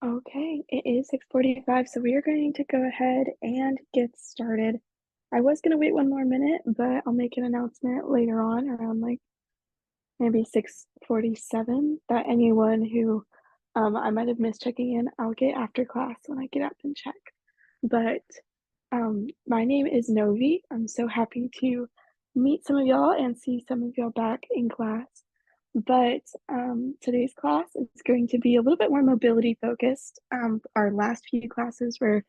Okay, it is 6:45, so we are going to go ahead and get started. I was gonna wait one more minute, but I'll make an announcement later on around like maybe 6:47 that anyone who I might have missed checking in, I'll get after class when I get up and check. But my name is Novi. I'm so happy to meet some of y'all and see some of y'all back in class. But today's class is going to be a little bit more mobility focused. Our last few classes were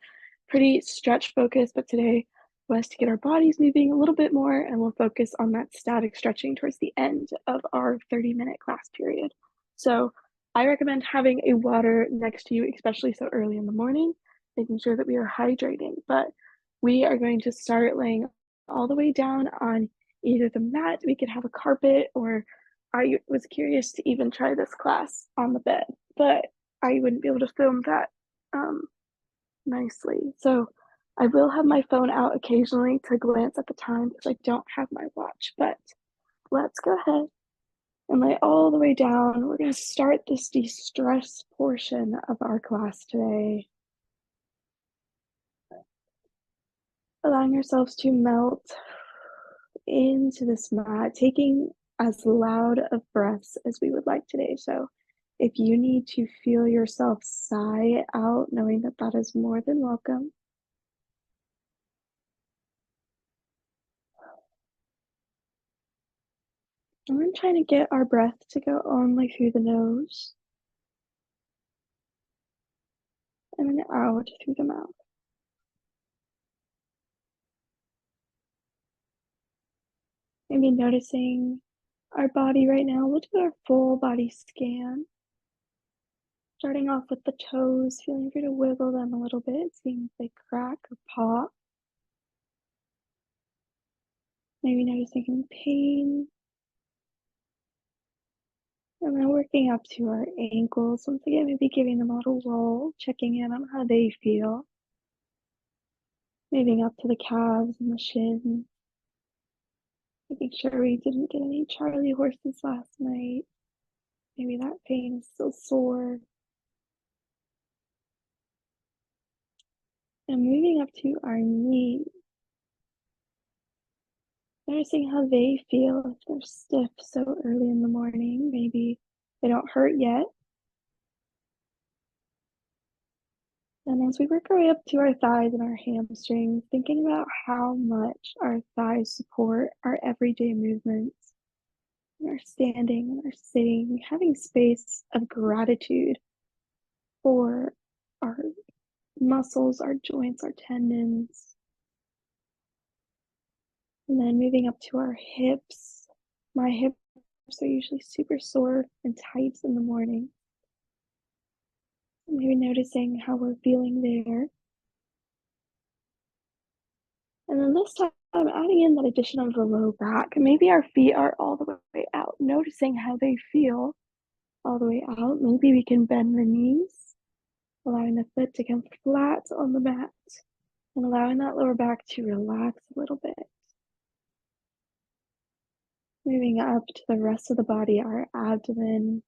pretty stretch focused, but today was to get our bodies moving a little bit more, and we'll focus on that static stretching towards the end of our 30-minute class period. So I recommend having a water next to you, especially so early in the morning, making sure that we are hydrating. But we are going to start laying all the way down on either the mat, we could have a carpet, or I was curious to even try this class on the bed, but I wouldn't be able to film that nicely. So I will have my phone out occasionally to glance at the time because I don't have my watch, but let's go ahead and lay all the way down. We're going to start this de-stress portion of our class today. Allowing yourselves to melt into this mat, taking as loud of breaths as we would like today. So if you need to feel yourself sigh out, knowing that that is more than welcome. And we're trying to get our breath to go only through the nose and then out through the mouth. Maybe noticing our body right now. We'll do our full body scan. Starting off with the toes, feeling free to wiggle them a little bit, seeing if they crack or pop. Maybe noticing any pain. And then working up to our ankles. Once again, maybe giving them a little roll, checking in on how they feel. Moving up to the calves and the shins. Making sure we didn't get any Charlie horses last night. Maybe that pain is still sore. And moving up to our knees. Noticing how they feel, if they're stiff so early in the morning. Maybe they don't hurt yet. And as we work our way up to our thighs and our hamstrings, thinking about how much our thighs support our everyday movements, and our standing and our sitting, having space of gratitude for our muscles, our joints, our tendons. And then moving up to our hips. My hips are usually super sore and tight in the morning. Maybe noticing how we're feeling there. And then this time, I'm adding in that addition of the low back. Maybe our feet are all the way out, noticing how they feel all the way out. Maybe we can bend the knees, allowing the foot to come flat on the mat, and allowing that lower back to relax a little bit. Moving up to the rest of the body, our abdomen,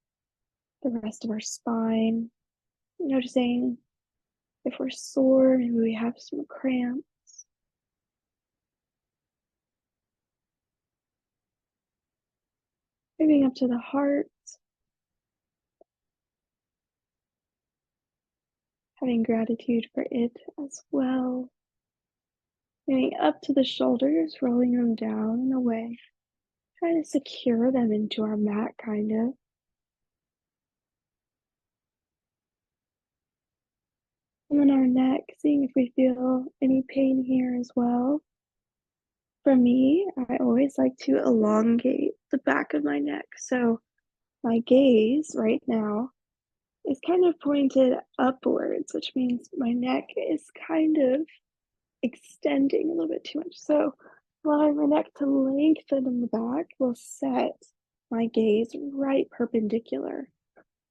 the rest of our spine. Noticing if we're sore, maybe we have some cramps. Moving up to the heart, having gratitude for it as well. Moving up to the shoulders, rolling them down and away. Trying to secure them into our mat, kind of. And then our neck, seeing if we feel any pain here as well. For me, I always like to elongate the back of my neck. So my gaze right now is kind of pointed upwards, which means my neck is kind of extending a little bit too much. So allowing my neck to lengthen in the back will set my gaze right perpendicular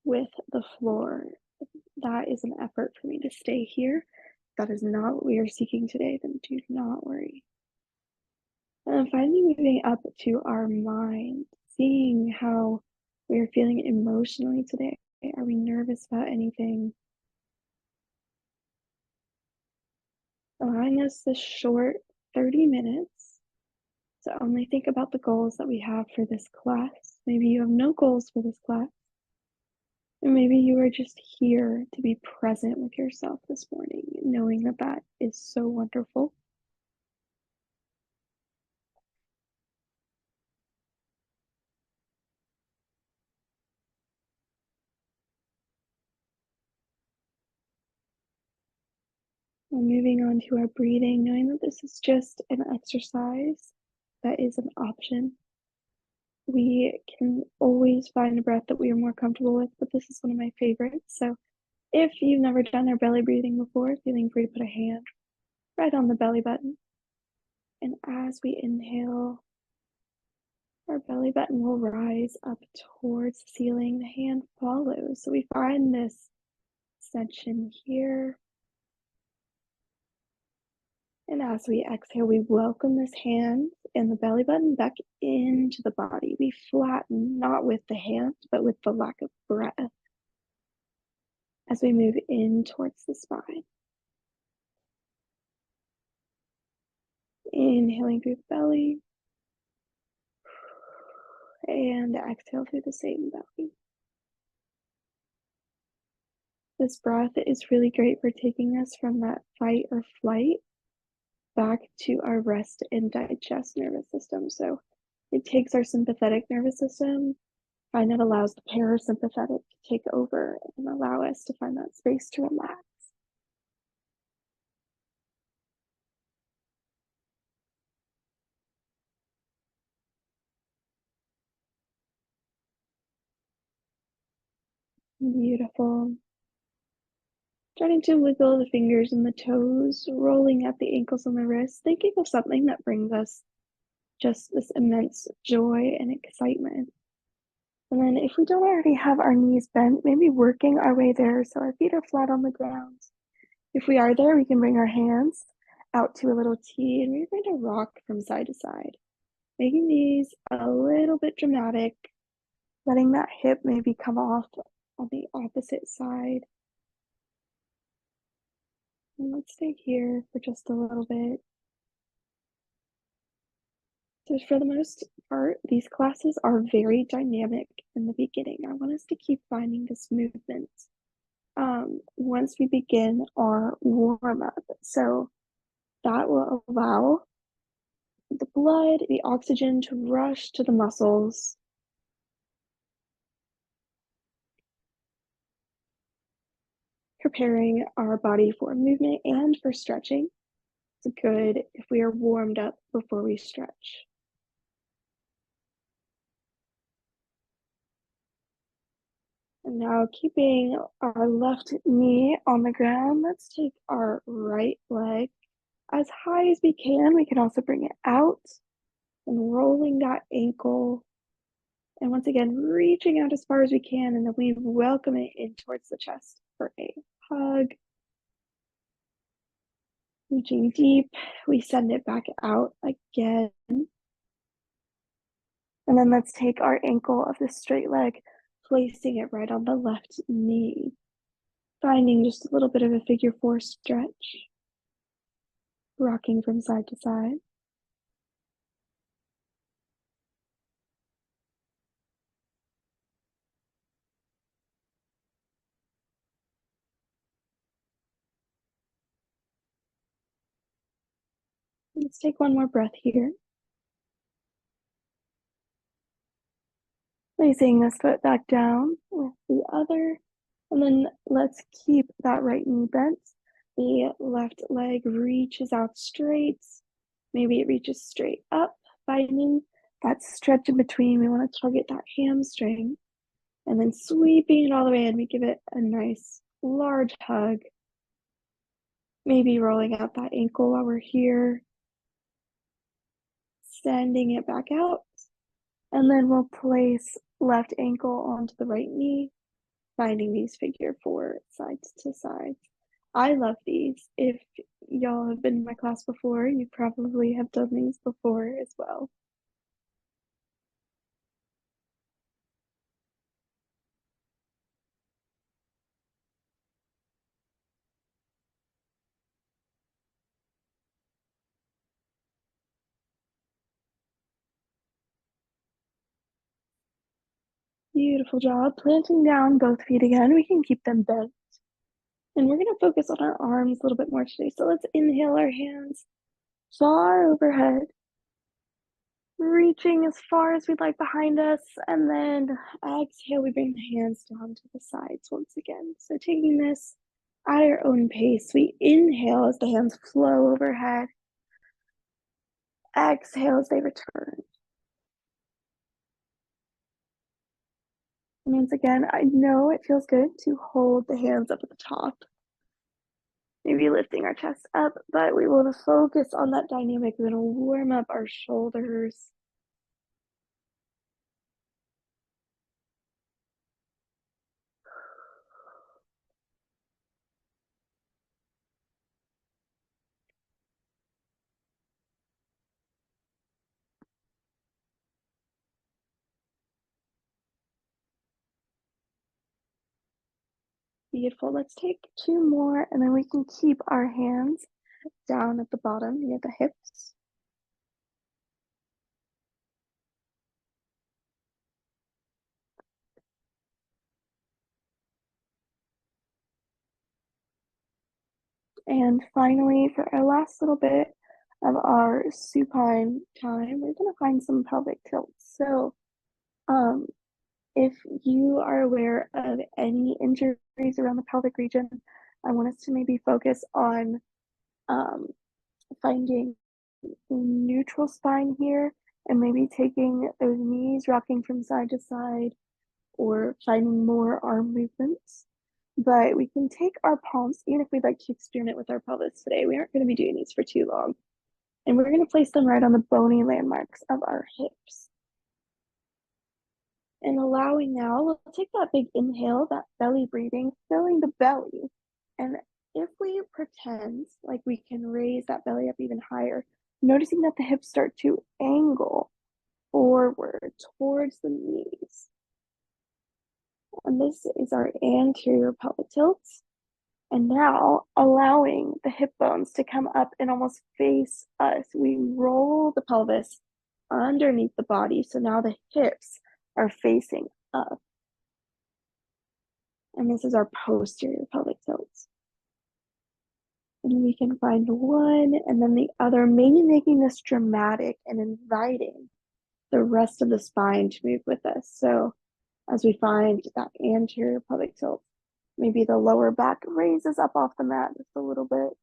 with the floor. That is an effort for me to stay here. That is not what we are seeking today, then do not worry. And then finally moving up to our mind, seeing how we are feeling emotionally today. Are we nervous about anything? allowing us this short 30 minutes to only think about the goals that we have for this class. Maybe you have no goals for this class, and maybe you are just here to be present with yourself this morning, knowing that that is so wonderful. We're moving on to our breathing, knowing that this is just an exercise that is an option. We can always find a breath that we are more comfortable with, but this is one of my favorites. So if you've never done our belly breathing before, feeling free to put a hand right on the belly button. And as we inhale, our belly button will rise up towards the ceiling. The hand follows. So we find this extension here. And as we exhale, we welcome this hand and the belly button back into the body. We flatten, not with the hand, but with the lack of breath as we move in towards the spine. Inhaling through the belly and exhale through the same belly. This breath is really great for taking us from that fight or flight back to our rest and digest nervous system. So it takes our sympathetic nervous system, and it allows the parasympathetic to take over and allow us to find that space to relax. Beautiful. Starting to wiggle the fingers and the toes, rolling at the ankles and the wrists, thinking of something that brings us just this immense joy and excitement. And then if we don't already have our knees bent, maybe working our way there so our feet are flat on the ground. If we are there, we can bring our hands out to a little T and we're going to rock from side to side, making these a little bit dramatic, letting that hip maybe come off on the opposite side. And let's stay here for just a little bit. So for the most part, these classes are very dynamic in the beginning. I want us to keep finding this movement once we begin our warm up. So that will allow the blood, the oxygen to rush to the muscles, preparing our body for movement and for stretching. It's good if we are warmed up before we stretch. And now keeping our left knee on the ground, let's take our right leg as high as we can. We can also bring it out and rolling that ankle. And once again, reaching out as far as we can, and then we welcome it in towards the chest for a hug. Reaching deep, we send it back out again. And then let's take our ankle of the straight leg, placing it right on the left knee, finding just a little bit of a figure four stretch, rocking from side to side. Let's take one more breath here. Placing this foot back down with the other. And then let's keep that right knee bent. The left leg reaches out straight. Maybe it reaches straight up, finding that stretch in between. We want to target that hamstring. And then sweeping it all the way in, we give it a nice large hug. Maybe rolling out that ankle while we're here. Sending it back out. And then we'll place left ankle onto the right knee, finding these figure four sides to sides. I love these. If y'all have been in my class before, you probably have done these before as well. Beautiful job. Planting down both feet again. We can keep them bent. And we're going to focus on our arms a little bit more today. So let's inhale our hands far overhead, reaching as far as we'd like behind us. And then exhale, we bring the hands down to the sides once again. So taking this at our own pace, we inhale as the hands flow overhead. Exhale as they return. And once again, I know it feels good to hold the hands up at the top, maybe lifting our chest up, but we want to focus on that dynamic. We're going to warm up our shoulders. Beautiful. Let's take two more, and then we can keep our hands down at the bottom near the hips. And finally, for our last little bit of our supine time, we're going to find some pelvic tilts. So, if you are aware of any injuries around the pelvic region, I want us to maybe focus on finding neutral spine here and maybe taking those knees, rocking from side to side, or finding more arm movements. But we can take our palms, even if we'd like to experiment with our pelvis today. We aren't going to be doing these for too long. And we're going to place them right on the bony landmarks of our hips. And allowing now, we'll take that big inhale, that belly breathing, filling the belly. And if we pretend like we can raise that belly up even higher, noticing that the hips start to angle forward towards the knees. And this is our anterior pelvic tilts. And now allowing the hip bones to come up and almost face us. We roll the pelvis underneath the body. So now the hips are facing up. And this is our posterior pelvic tilts. And we can find one and then the other, maybe making this dramatic and inviting the rest of the spine to move with us. So as we find that anterior pelvic tilt, maybe the lower back raises up off the mat just a little bit.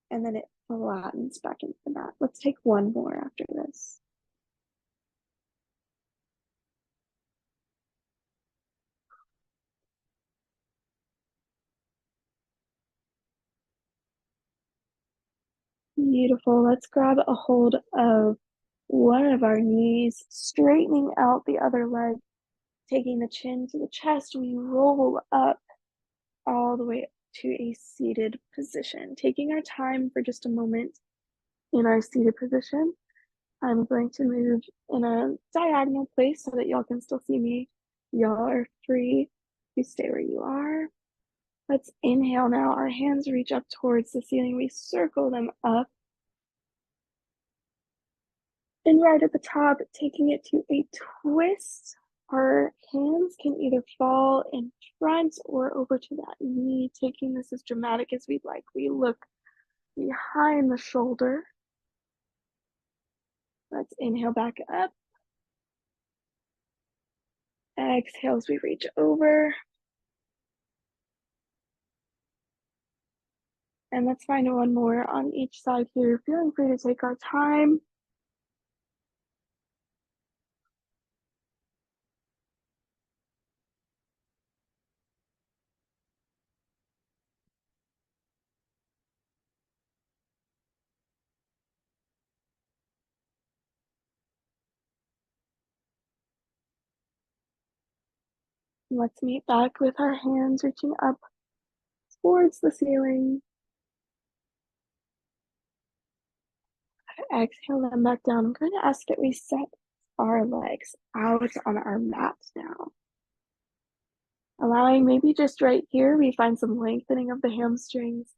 And then it flattens back into the mat. Let's take one more after this. Beautiful. Let's grab a hold of one of our knees, straightening out the other leg, taking the chin to the chest. We roll up all the way to a seated position, taking our time for just a moment in our seated position. I'm going to move in a diagonal place so that y'all can still see me. Y'all are free to stay where you are. Let's inhale now. Our hands reach up towards the ceiling. We circle them up. And right at the top, taking it to a twist. Our hands can either fall in front or over to that knee, taking this as dramatic as we'd like. We look behind the shoulder. Let's inhale back up. Exhale as we reach over. And let's find one more on each side here. Feeling free to take our time. Let's meet back with our hands reaching up towards the ceiling. Exhale them back down. I'm going to ask that we set our legs out on our mat now. Allowing maybe just right here, we find some lengthening of the hamstrings.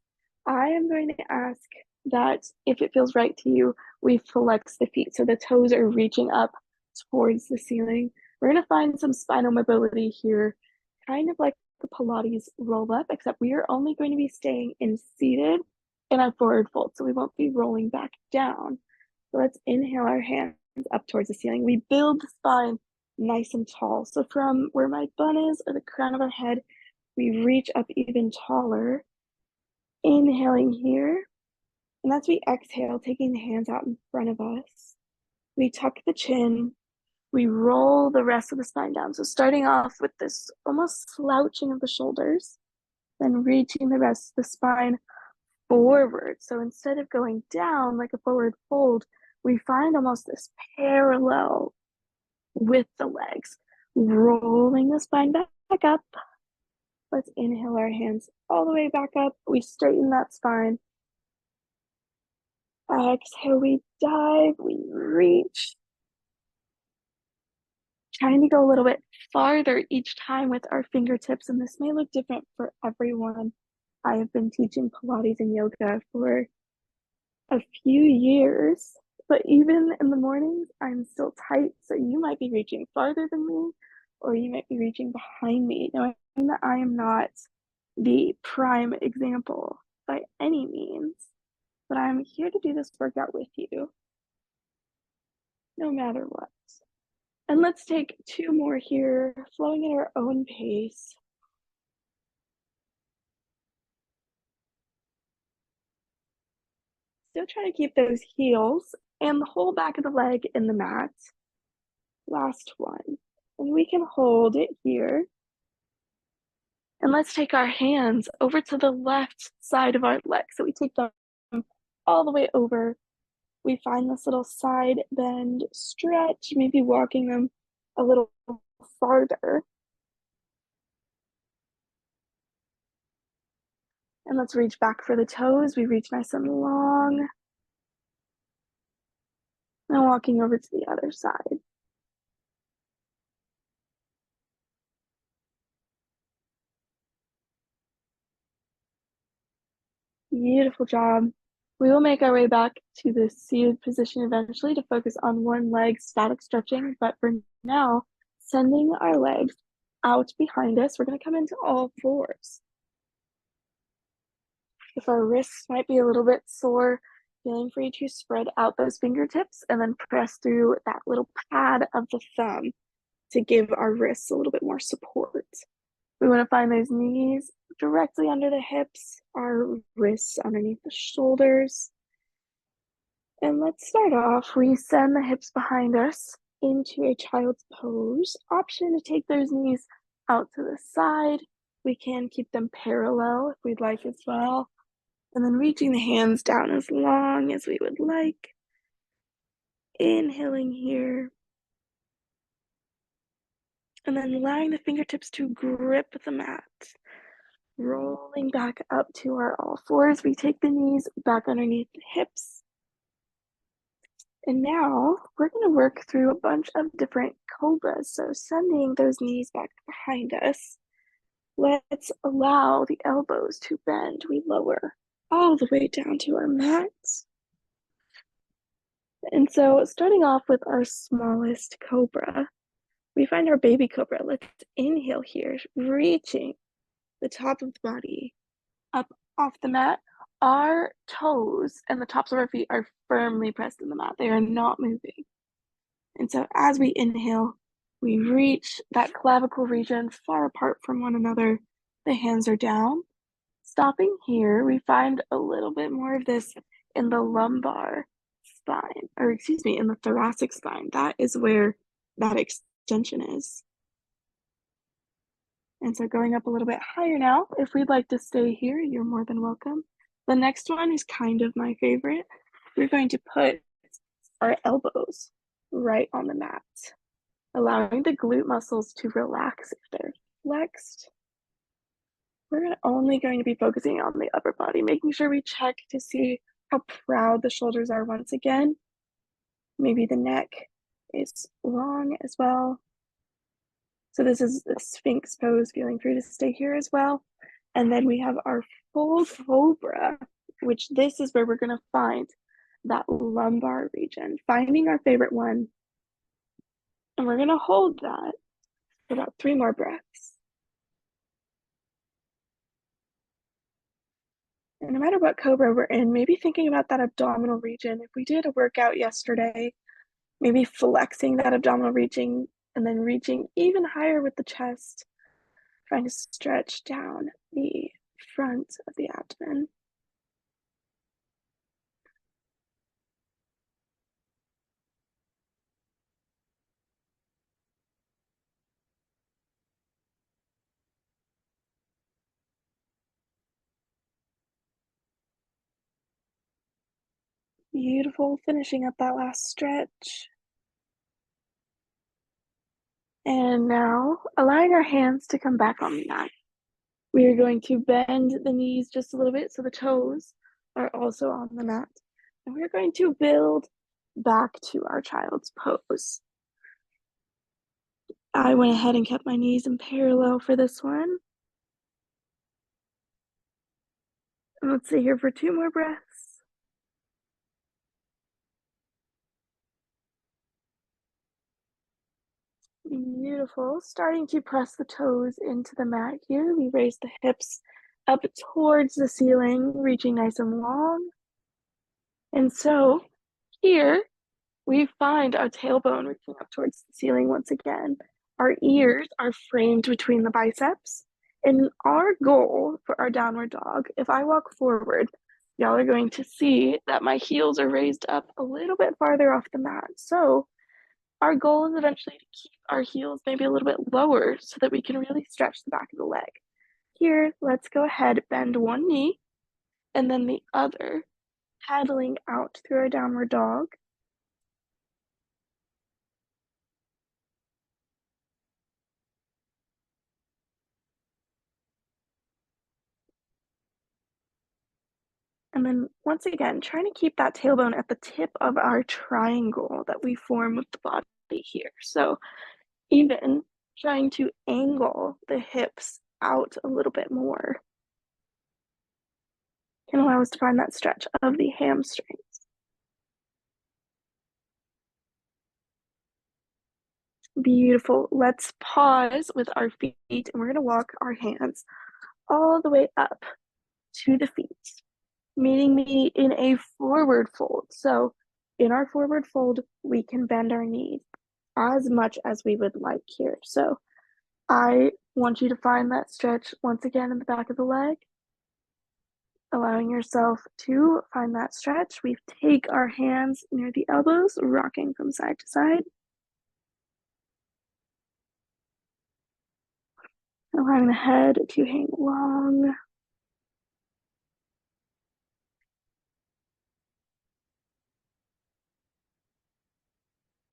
I am going to ask that if it feels right to you, we flex the feet so the toes are reaching up towards the ceiling. We're gonna find some spinal mobility here, kind of like the Pilates roll up, except we are only going to be staying in seated in our forward fold, so we won't be rolling back down. So let's inhale our hands up towards the ceiling. We build the spine nice and tall. So from where my bun is or the crown of our head, we reach up even taller. Inhaling here. And as we exhale, taking the hands out in front of us, we tuck the chin, we roll the rest of the spine down. So starting off with this almost slouching of the shoulders, then reaching the rest of the spine forward. So instead of going down like a forward fold, we find almost this parallel with the legs, rolling the spine back up. Let's inhale our hands all the way back up. We straighten that spine. Exhale, we dive, we reach. Trying to go a little bit farther each time with our fingertips, and this may look different for everyone. I have been teaching Pilates and yoga for a few years, but even in the mornings, I'm still tight. So you might be reaching farther than me, or you might be reaching behind me, knowing that I am not the prime example by any means, but I'm here to do this workout with you, no matter what. And let's take two more here, flowing at our own pace. Still try to keep those heels and the whole back of the leg in the mat. Last one. And we can hold it here. And let's take our hands over to the left side of our leg. So we take them all the way over. We find this little side bend stretch, maybe walking them a little farther. And let's reach back for the toes. We reach nice and long. And walking over to the other side. Beautiful job. We will make our way back to the seated position eventually to focus on one leg static stretching, but for now, sending our legs out behind us, we're going to come into all fours. If our wrists might be a little bit sore, feeling free to spread out those fingertips and then press through that little pad of the thumb to give our wrists a little bit more support. We want to find those knees directly under the hips, our wrists underneath the shoulders. And let's start off. We send the hips behind us into a child's pose. Option to take those knees out to the side. We can keep them parallel if we'd like as well. And then reaching the hands down as long as we would like. Inhaling here. And then allowing the fingertips to grip the mat. Rolling back up to our all fours. We take the knees back underneath the hips. And now we're going to work through a bunch of different cobras. So sending those knees back behind us. Let's allow the elbows to bend. We lower all the way down to our mats. And so starting off with our smallest cobra, we find our baby cobra. Let's inhale here, reaching the top of the body up off the mat. Our toes and the tops of our feet are firmly pressed in the mat. They are not moving. And so as we inhale, we reach that clavicle region far apart from one another. The hands are down. Stopping here, we find a little bit more of this in the lumbar spine, or excuse me, in the thoracic spine. That is where that extension is. And so going up a little bit higher now, if we'd like to stay here, you're more than welcome. The next one is kind of my favorite. We're going to put our elbows right on the mat, allowing the glute muscles to relax if they're flexed. We're only going to be focusing on the upper body, making sure we check to see how proud the shoulders are once again. Maybe the neck is long as well. So this is the Sphinx pose, feeling free to stay here as well. And then we have our full cobra, which this is where we're going to find that lumbar region, finding our favorite one. And we're gonna hold that for about 3 more breaths. And no matter what cobra we're in, maybe thinking about that abdominal region. If we did a workout yesterday, maybe flexing that abdominal region and then reaching even higher with the chest, trying to stretch down the front of the abdomen. Beautiful, finishing up that last stretch. And now allowing our hands to come back on the mat. We are going to bend the knees just a little bit so the toes are also on the mat. And we're going to build back to our child's pose. I went ahead and kept my knees in parallel for this one. And let's sit here for 2 more breaths. Beautiful. Starting to press the toes into the mat here. We raise the hips up towards the ceiling, reaching nice and long. And so here we find our tailbone reaching up towards the ceiling once again. Our ears are framed between the biceps. And our goal for our downward dog, if I walk forward, y'all are going to see that my heels are raised up a little bit farther off the mat. So our goal is eventually to keep our heels maybe a little bit lower so that we can really stretch the back of the leg. Here, let's go ahead, bend one knee and then the other, paddling out through our downward dog. And then once again, trying to keep that tailbone at the tip of our triangle that we form with the body here. So even trying to angle the hips out a little bit more can allow us to find that stretch of the hamstrings. Beautiful. Let's pause with our feet and we're going to walk our hands all the way up to the feet, meeting me in a forward fold. So in our forward fold, we can bend our knees as much as we would like here. So I want you to find that stretch once again in the back of the leg, allowing yourself to find that stretch. We take our hands near the elbows, rocking from side to side, allowing the head to hang long.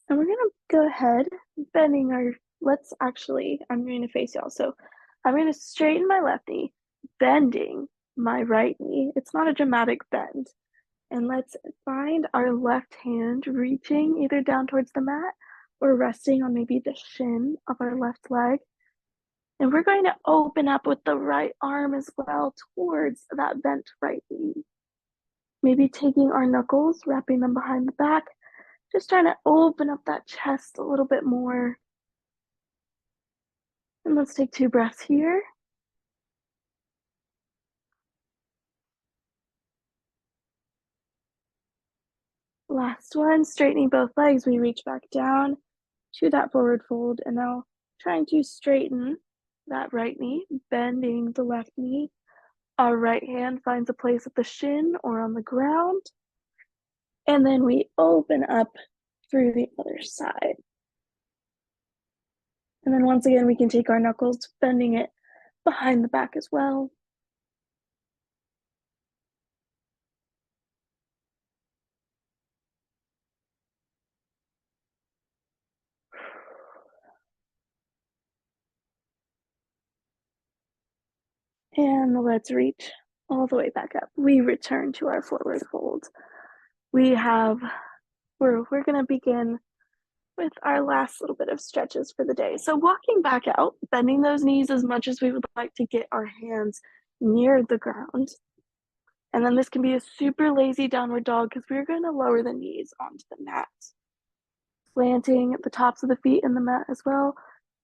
And we're gonna go ahead, bending our, I'm going to face y'all. So I'm gonna straighten my left knee, bending my right knee. It's not a dramatic bend. And let's find our left hand reaching either down towards the mat or resting on maybe the shin of our left leg. And we're going to open up with the right arm as well towards that bent right knee. Maybe taking our knuckles, wrapping them behind the back, just trying to open up that chest a little bit more. And let's take 2 breaths here. Last one, straightening both legs, we reach back down to that forward fold. And now trying to straighten that right knee, bending the left knee. Our right hand finds a place at the shin or on the ground. And then we open up through the other side. And then once again, we can take our knuckles, bending it behind the back as well. And let's reach all the way back up. We return to our forward fold. We're gonna begin with our last little bit of stretches for the day. So walking back out, bending those knees as much as we would like to get our hands near the ground. And then this can be a super lazy downward dog because we're going to lower the knees onto the mat. planting the tops of the feet in the mat as well,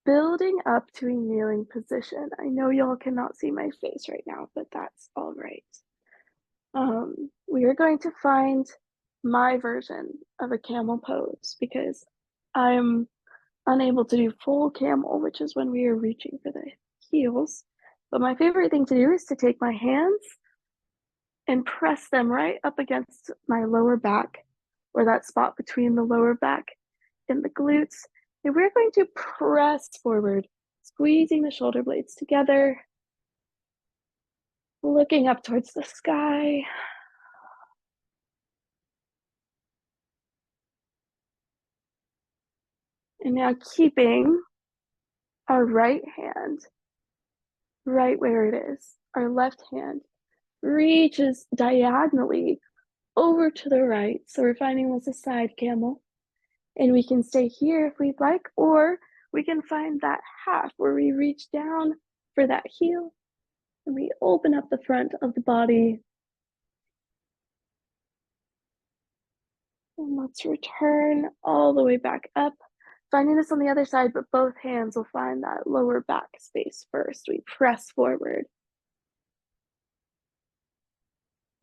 building up to a kneeling position. I know y'all cannot see my face right now, but that's all right. We are going to find my version of a camel pose because I'm unable to do full camel, which is when we are reaching for the heels. But my favorite thing to do is to take my hands and press them right up against my lower back, or that spot between the lower back and the glutes. And we're going to press forward, squeezing the shoulder blades together, looking up towards the sky. And now keeping our right hand right where it is. Our left hand reaches diagonally over to the right. So we're finding this a side camel. And we can stay here if we'd like, or we can find that half where we reach down for that heel and we open up the front of the body. And let's return all the way back up. Finding this on the other side, but both hands will find that lower back space first. We press forward.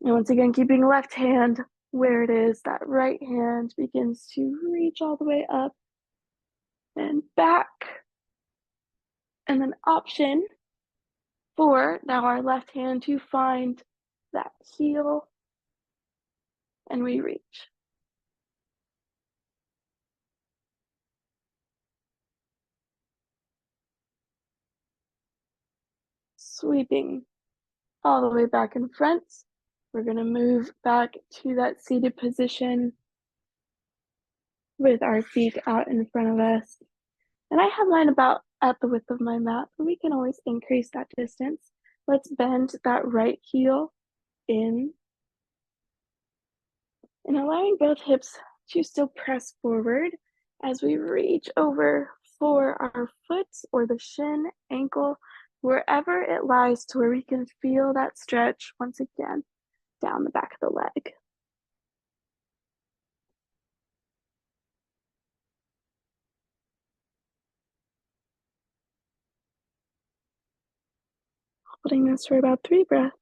And once again, keeping left hand where it is, that right hand begins to reach all the way up and back. And then option for now our left hand to find that heel, and we reach. Sweeping all the way back in front. We're going to move back to that seated position with our feet out in front of us. And I have mine about at the width of my mat, but we can always increase that distance. Let's bend that right heel in and allowing both hips to still press forward as we reach over for our foot or the shin, ankle, wherever it lies to where we can feel that stretch once again down the back of the leg. Holding this for about 3 breaths.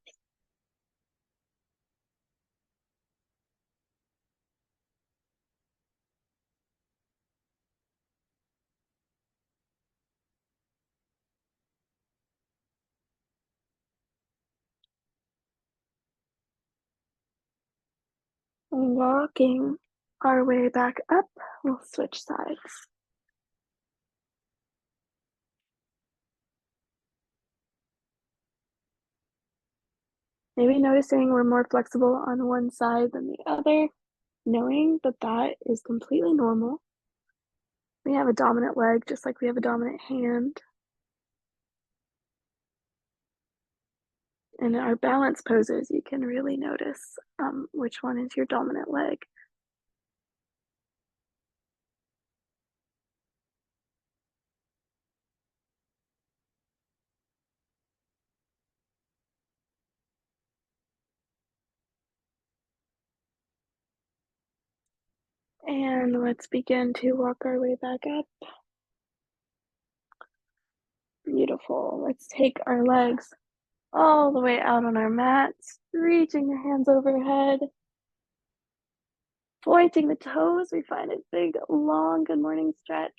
Walking our way back up, we'll switch sides. Maybe noticing we're more flexible on one side than the other, knowing that that is completely normal. We have a dominant leg just like we have a dominant hand. In our balance poses, you can really notice which one is your dominant leg. And let's begin to walk our way back up. Beautiful. Let's take our legs all the way out on our mats, reaching the hands overhead, pointing the toes. We find a big, long good morning stretch.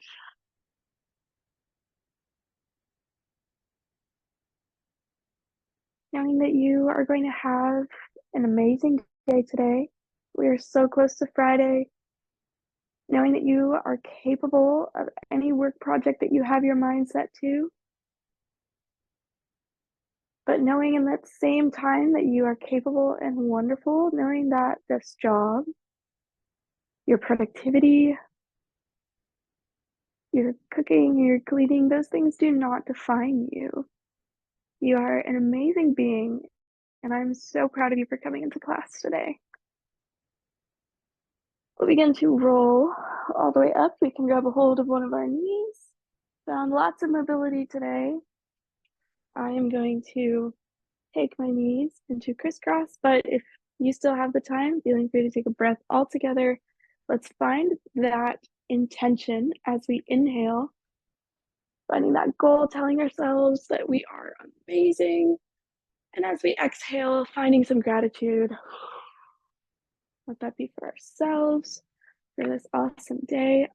Knowing that you are going to have an amazing day today. We are so close to Friday. Knowing that you are capable of any work project that you have your mind set to. But knowing in that same time that you are capable and wonderful, knowing that this job, your productivity, your cooking, your cleaning, those things do not define you. You are an amazing being, and I'm so proud of you for coming into class today. We'll begin to roll all the way up. We can grab a hold of one of our knees. Found lots of mobility today. I am going to take my knees into crisscross, but if you still have the time, feeling free to take a breath all together. Let's find that intention as we inhale, finding that goal, telling ourselves that we are amazing. And as we exhale, finding some gratitude. Let that be for ourselves, for this awesome day.